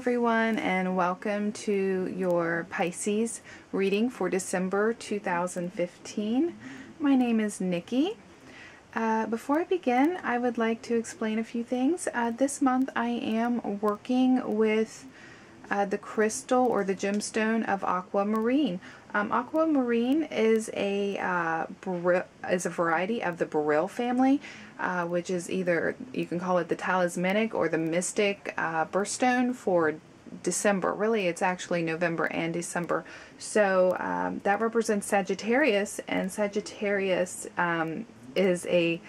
everyone, and welcome to your Pisces reading for December 2015. My name is Nikki. Before I begin, I would like to explain a few things. This month I am working with the crystal or the gemstone of Aquamarine. Aquamarine is a variety of the beryl family, which is either, you can call it the talismanic or the mystic birthstone for December. Really, it's actually November and December. So that represents Sagittarius, and Sagittarius is a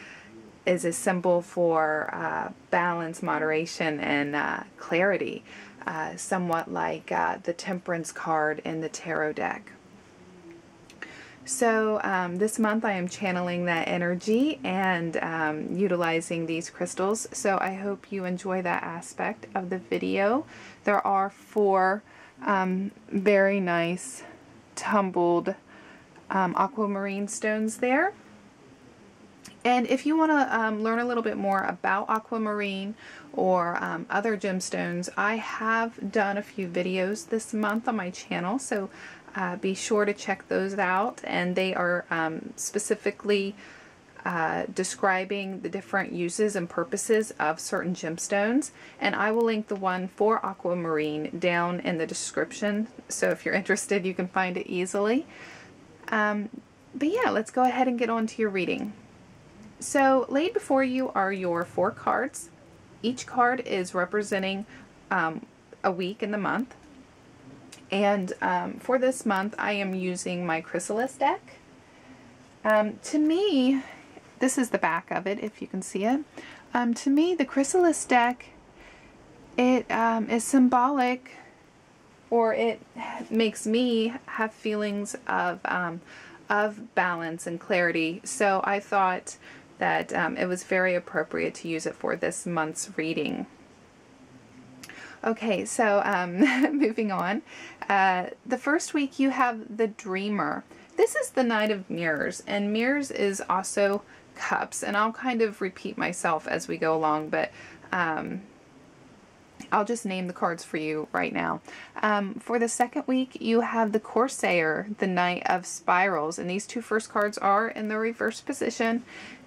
symbol for balance, moderation, and clarity. Somewhat like the Temperance card in the tarot deck. So this month I am channeling that energy and utilizing these crystals. So I hope you enjoy that aspect of the video. There are 4 very nice tumbled aquamarine stones there. And if you want to learn a little bit more about aquamarine or other gemstones, I have done a few videos this month on my channel, so be sure to check those out. And they are specifically describing the different uses and purposes of certain gemstones. And I will link the one for aquamarine down in the description, so if you're interested you can find it easily. But yeah, let's go ahead and get on to your reading. So laid before you are your 4 cards. Each card is representing a week in the month. And for this month I am using my chrysalis deck. To me, this is the back of it if you can see it. To me, the chrysalis deck, it is symbolic, or it makes me have feelings of balance and clarity. So I thought that it was very appropriate to use it for this month's reading. Okay, so moving on. The first week you have the Dreamer. This is the Knight of Mirrors, and Mirrors is also cups, and I'll kind of repeat myself as we go along, but I'll just name the cards for you right now. For the second week, you have the Corsair, the Knight of Spirals, and these 2 first cards are in the reverse position.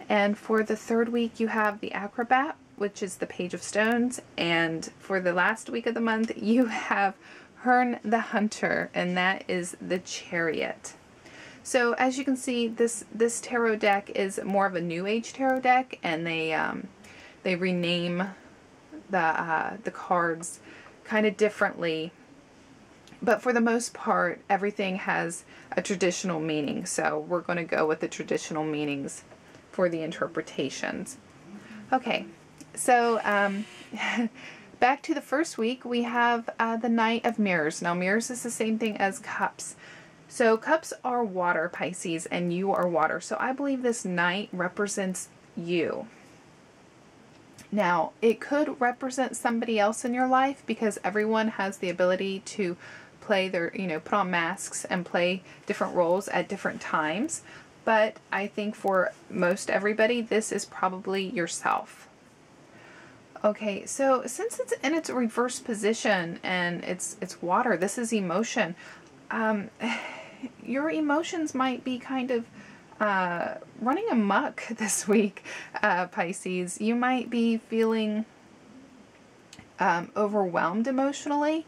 And for the third week, you have the Acrobat, which is the Page of Stones. And for the last week of the month, you have Herne the Hunter, and that is the Chariot. So as you can see, this tarot deck is more of a New Age tarot deck, and they rename the cards kind of differently, but for the most part everything has a traditional meaning, so we're going to go with the traditional meanings for the interpretations. Okay, so back to the first week, we have the Knight of Mirrors. Now mirrors is the same thing as cups. So cups are water, Pisces, and you are water, so I believe this knight represents you. Now, it could represent somebody else in your life, because everyone has the ability to play their, put on masks and play different roles at different times. But I think for most everybody, this is probably yourself. Okay, so since it's in its reverse position and it's water, this is emotion. Your emotions might be kind of running amok this week, Pisces. You might be feeling overwhelmed emotionally.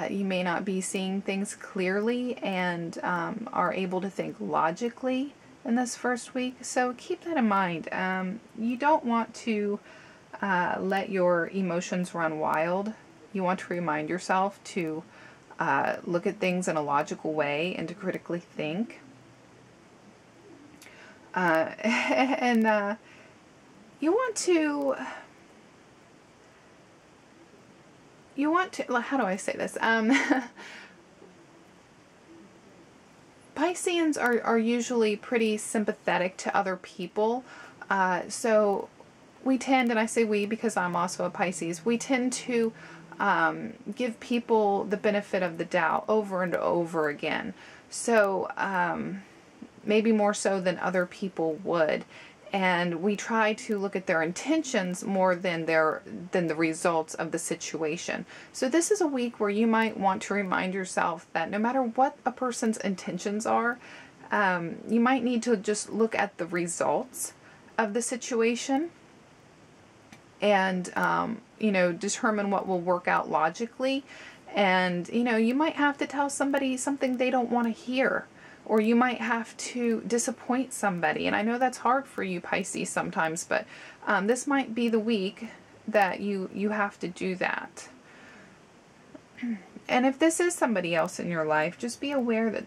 You may not be seeing things clearly and are able to think logically in this first week. So keep that in mind. You don't want to let your emotions run wild. You want to remind yourself to look at things in a logical way and to critically think. And you want to, how do I say this? Pisceans are usually pretty sympathetic to other people. So we tend, and I say we because I'm also a Pisces, we tend to give people the benefit of the doubt over and over again. So maybe more so than other people would. and we try to look at their intentions more than the results of the situation. So this is a week where you might want to remind yourself that no matter what a person's intentions are, you might need to just look at the results of the situation and determine what will work out logically. And you might have to tell somebody something they don't want to hear, or you might have to disappoint somebody. And I know that's hard for you, Pisces, sometimes, but this might be the week that you have to do that. And if this is somebody else in your life, just be aware that,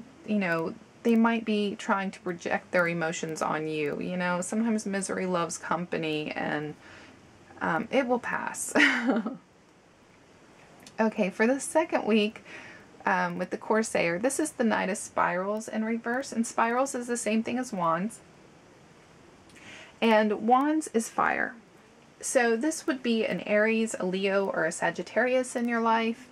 they might be trying to project their emotions on you. Sometimes misery loves company, and it will pass. Okay, for the second week, with the Corsair, this is the Knight of Spirals in reverse, and spirals is the same thing as wands, and wands is fire. So this would be an Aries, a Leo, or a Sagittarius in your life,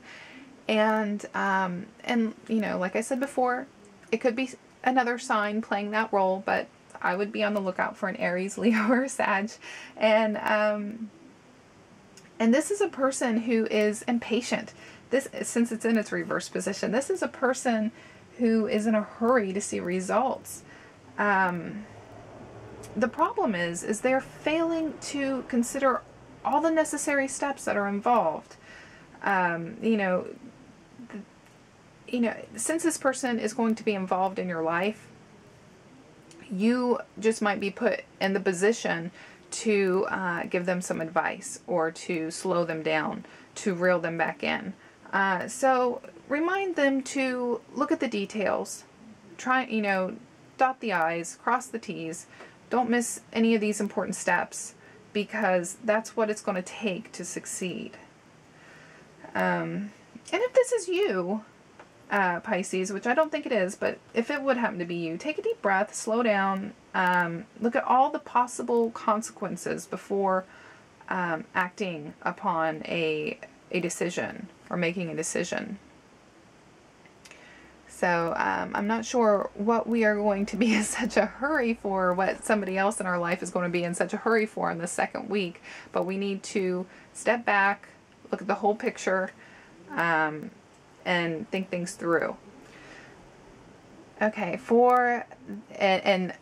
and like I said before, it could be another sign playing that role, but I would be on the lookout for an Aries, Leo, or Sag, and this is a person who is impatient. This, since it's in its reverse position, this is a person who is in a hurry to see results. The problem is they're failing to consider all the necessary steps that are involved. Since this person is going to be involved in your life, you just might be put in the position to give them some advice, or to slow them down, to reel them back in. So remind them to look at the details, try, dot the I's, cross the T's, don't miss any of these important steps, because that's what it's going to take to succeed. And if this is you, Pisces, which I don't think it is, but if it would happen to be you, take a deep breath, slow down, look at all the possible consequences before acting upon a decision, or making a decision. So I'm not sure what we are going to be in such a hurry for, what somebody else in our life is going to be in such a hurry for in the second week, but we need to step back, look at the whole picture, and think things through. Okay, and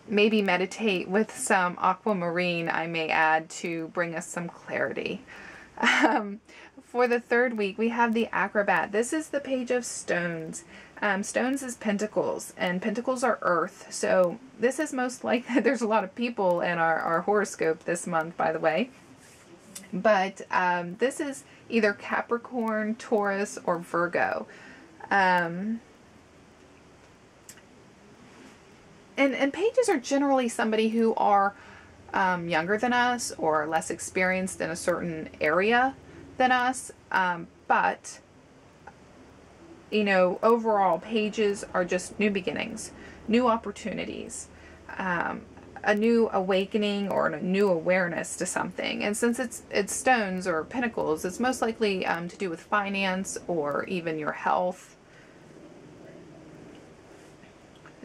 maybe meditate with some aquamarine, I may add, to bring us some clarity. For the third week, we have the Acrobat. This is the Page of Stones. Stones is pentacles, and pentacles are earth. So this is most likely, there's a lot of people in our horoscope this month, by the way. But this is either Capricorn, Taurus, or Virgo. And pages are generally somebody who are younger than us, or less experienced in a certain area than us. But overall, pages are just new beginnings, new opportunities, a new awakening, or a new awareness to something. And since it's stones or pentacles, it's most likely to do with finance, or even your health.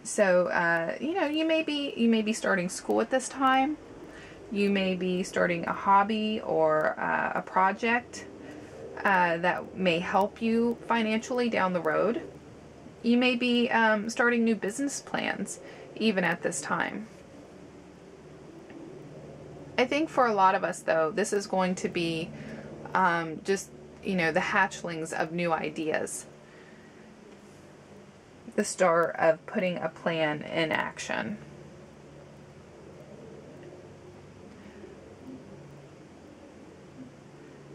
So you may be starting school at this time. You may be starting a hobby, or a project that may help you financially down the road. You may be starting new business plans even at this time. I think for a lot of us, though, this is going to be just, the hatchlings of new ideas. The start of putting a plan in action.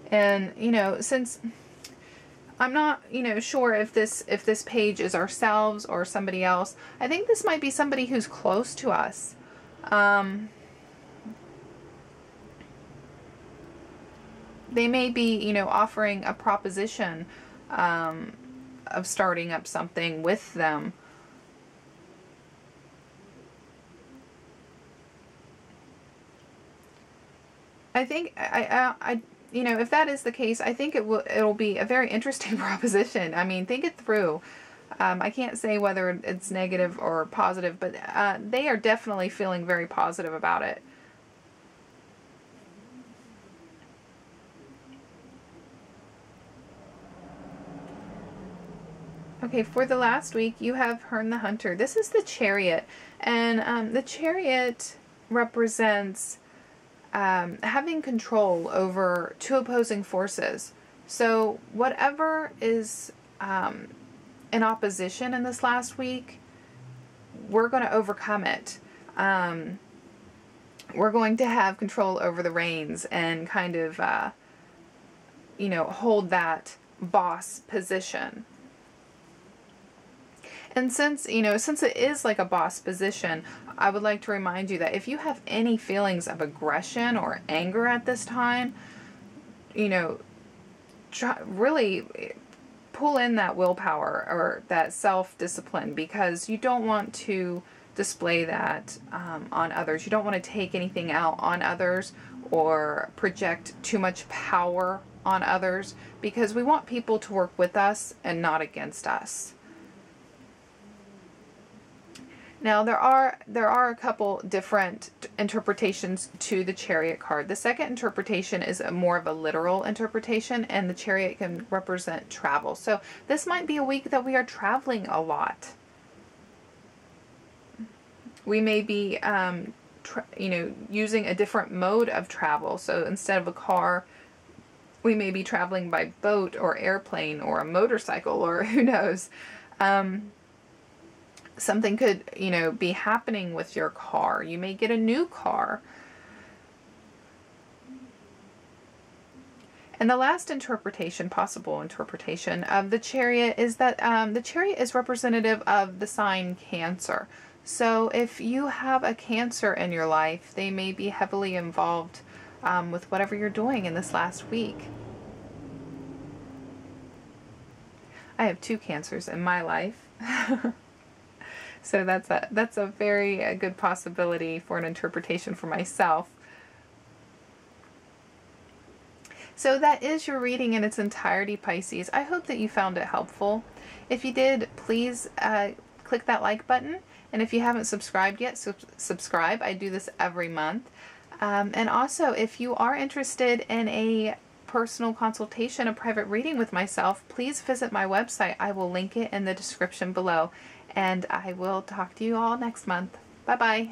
And, since I'm not, sure if this page is ourselves or somebody else, I think this might be somebody who's close to us. They may be, offering a proposition of starting up something with them. I think if that is the case, I think it'll be a very interesting proposition. I mean, think it through. I can't say whether it's negative or positive, but they are definitely feeling very positive about it. Okay, for the last week, you have Hearn the Hunter. This is the Chariot, and the Chariot represents having control over two opposing forces. So whatever is in opposition in this last week, we're going to overcome it. We're going to have control over the reins and kind of, you know, hold that boss position. And since, you know, since it is like a boss position, I would like to remind you that if you have any feelings of aggression or anger at this time, you know, really pull in that willpower or that self-discipline, because you don't want to display that on others. You don't want to take anything out on others or project too much power on others, because we want people to work with us and not against us. Now there are a couple different interpretations to the Chariot card. The second interpretation is more of a literal interpretation, and the Chariot can represent travel. So this might be a week that we are traveling a lot. We may be, you know, using a different mode of travel. So instead of a car, we may be traveling by boat or airplane or a motorcycle, or who knows. Something could, you know, be happening with your car. You may get a new car. And the last interpretation, possible interpretation of the Chariot, is that the Chariot is representative of the sign Cancer. So if you have a Cancer in your life, they may be heavily involved with whatever you're doing in this last week. I have 2 Cancers in my life. So that's a very good possibility for an interpretation for myself. So that is your reading in its entirety, Pisces. I hope that you found it helpful. If you did, please click that like button. And if you haven't subscribed yet, subscribe. I do this every month. And also, if you are interested in a personal consultation, a private reading with myself, please visit my website. I will link it in the description below. And I will talk to you all next month. Bye-bye.